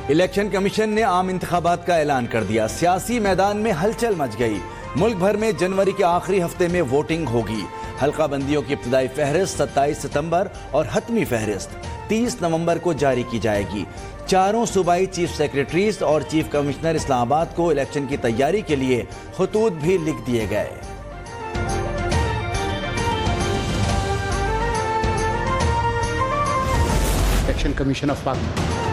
Election commission نے عام انتخابات کا اعلان کر دیا، سیاسی میدان میں ہلچل مچ گئی۔ ملک بھر میں جنوری کے آخری ہفتے میں ووٹنگ ہوگی۔ حلقہ بندیوں کی ابتدائی فہرست 27 ستمبر اور حتمی فہرست 30 نومبر کو جاری کی جائے گی۔ چاروں صوبائی چیف سیکریٹریز اور چیف کمشنر اسلام آباد کو الیکشن کی تیاری کے لیے خطوط بھی لکھ دیے گئے۔ الیکشن کمیشن آف پاکستان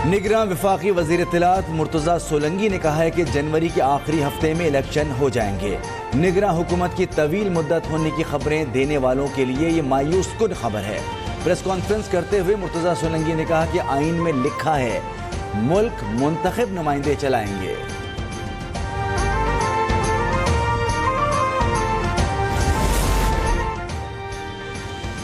نگراں وفاقی وزیر اطلاعات مرتضیٰ سولنگی نے کہا ہے کہ جنوری کے آخری ہفتے میں الیکشن ہو جائیں گے۔ نگراں حکومت کی طویل مدت ہونے کی خبریں دینے والوں کے لیے یہ مایوس کن خبر ہے۔ پریس کانفرنس کرتے ہوئے مرتضیٰ سولنگی نے کہا کہ آئین میں لکھا ہے ملک منتخب نمائندے چلائیں گے۔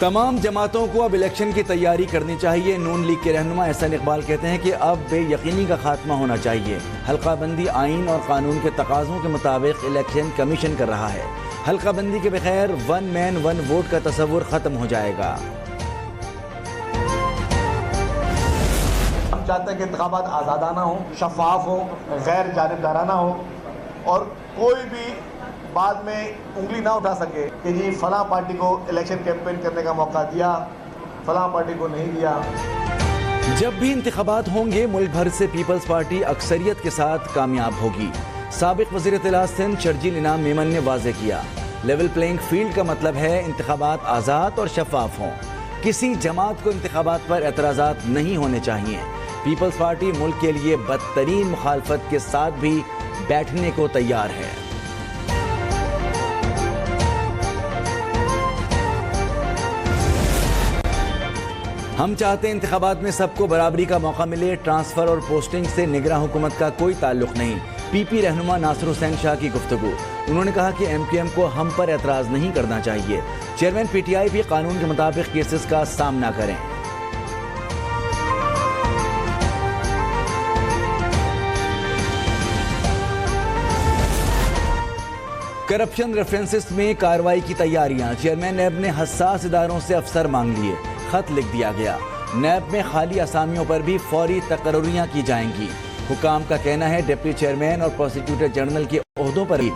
تمام جماعتوں کو اب الیکشن کی تیاری کرنی چاہیے۔ نون لیگ کے رہنما احسن اقبال کہتے ہیں کہ اب بے یقینی کا خاتمہ ہونا چاہیے۔ حلقہ بندی آئین اور قانون کے تقاضوں کے مطابق الیکشن کمیشن کر رہا ہے۔ حلقہ بندی کے بغیر ون مین ون ووٹ کا تصور ختم ہو جائے گا۔ ہم چاہتے ہیں کہ انتخابات آزادانہ ہوں، شفاف ہوں، غیر جانبدارانہ ہوں، اور کوئی بھی بعد میں انگلی نہ اٹھا سکے کہ جی فلاں پارٹی کو الیکشن کیمپین کرنے کا موقع دیا، فلاں پارٹی کو نہیں دیا۔ جب بھی انتخابات ہوں گے ملک بھر سے پیپلز پارٹی اکثریت کے ساتھ کامیاب ہوگی۔ سابق وزیر اطلاعات سندھ شرجیل انعام میمن نے واضح کیا، لیول پلینگ فیلڈ کا مطلب ہے انتخابات آزاد اور شفاف ہوں۔ کسی جماعت کو انتخابات پر اعتراضات نہیں ہونے چاہیے۔ پیپلز پارٹی ملک کے لیے بدترین مخالفت کے ساتھ بھی بیٹھنے کو تیار ہے۔ ہم چاہتے ہیں انتخابات میں سب کو برابری کا موقع ملے۔ ٹرانسفر اور پوسٹنگ سے نگراں حکومت کا کوئی تعلق نہیں۔ پی پی رہنما ناصر حسین شاہ کی گفتگو۔ انہوں نے کہا کہ ایم کیو ایم کو ہم پر اعتراض نہیں کرنا چاہیے۔ چیئرمین پی ٹی آئی بھی قانون کے مطابق کیسز کا سامنا کریں۔ کرپشن ریفرنسز میں کارروائی کی تیاریاں۔ چیئرمین نیب نے حساس اداروں سے افسر مانگ لیے، خط لکھ دیا گیا۔ نیب میں خالی اسامیوں پر بھی فوری تقرریاں کی جائیں گی۔ حکام کا کہنا ہے ڈپٹی چیئرمین اور پروسیکیوٹر جنرل کے عہدوں پر بھی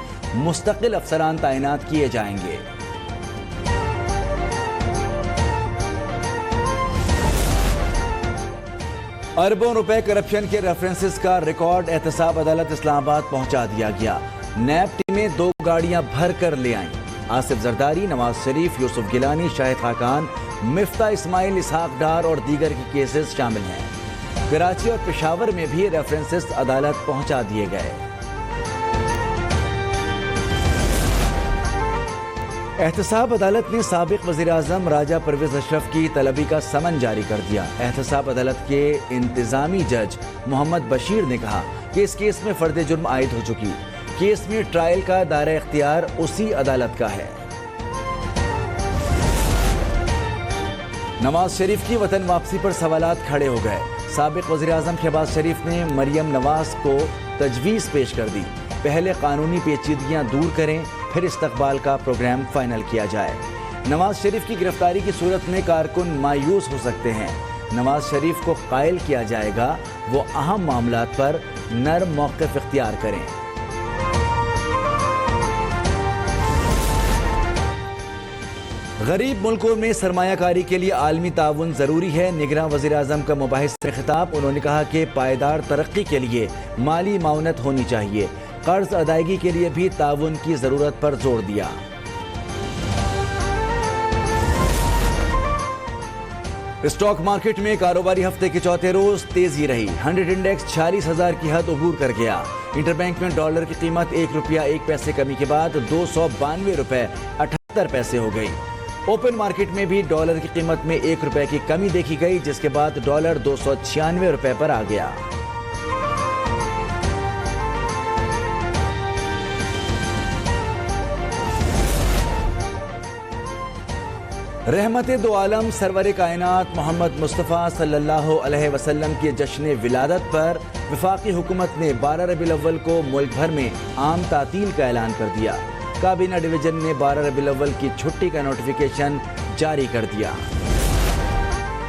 مستقل افسران تعینات کیے جائیں گے۔ اربوں روپے کرپشن کے ریفرنسز کا ریکارڈ احتساب عدالت اسلام آباد پہنچا دیا گیا۔ نیب ٹیمیں 2 گاڑیاں بھر کر لے آئیں۔ آصف زرداری، نواز شریف، یوسف گیلانی، شاہد خاقان، مفتاح اسماعیل، اسحاق ڈار اور دیگر کے کیسز شامل ہیں۔ کراچی اور پشاور میں بھی ریفرنسز عدالت پہنچا دیے گئے۔ احتساب عدالت نے سابق وزیر اعظم راجہ پرویز اشرف کی طلبی کا سمن جاری کر دیا۔ احتساب عدالت کے انتظامی جج محمد بشیر نے کہا کہ اس کیس میں فرد جرم عائد ہو چکی۔ کیس میں ٹرائل کا دائرہ اختیار اسی عدالت کا ہے۔ نواز شریف کی وطن واپسی پر سوالات کھڑے ہو گئے۔ سابق وزیر اعظم شہباز شریف نے مریم نواز کو تجویز پیش کر دی، پہلے قانونی پیچیدگیاں دور کریں پھر استقبال کا پروگرام فائنل کیا جائے۔ نواز شریف کی گرفتاری کی صورت میں کارکن مایوس ہو سکتے ہیں۔ نواز شریف کو قائل کیا جائے گا وہ اہم معاملات پر نرم موقف اختیار کریں۔ غریب ملکوں میں سرمایہ کاری کے لیے عالمی تعاون ضروری ہے۔ نگراں وزیر اعظم کا مباحث سے خطاب۔ انہوں نے کہا کہ پائیدار ترقی کے لیے مالی معاونت ہونی چاہیے۔ قرض ادائیگی کے لیے بھی تعاون کی ضرورت پر زور دیا۔ اسٹاک مارکیٹ میں کاروباری ہفتے کے چوتھے روز تیزی رہی۔ 100 انڈیکس 46,000 کی حد عبور کر گیا۔ انٹر بینک میں ڈالر کی قیمت 1 روپیہ 1 پیسے کمی کے بعد 292 روپے 78 پیسے ہو گئی۔ اوپن مارکیٹ میں بھی ڈالر کی قیمت میں 1 روپے کی کمی دیکھی گئی، جس کے بعد ڈالر 296 روپے پر آ گیا۔ رحمت دو عالم سرور کائنات محمد مصطفیٰ صلی اللہ علیہ وسلم کے جشن ولادت پر وفاقی حکومت نے 12 ربیع الاول کو ملک بھر میں عام تعطیل کا اعلان کر دیا۔ کابینہ ڈویژن نے 12 ربیع الاول کی چھٹی کا نوٹیفیکیشن جاری کر دیا۔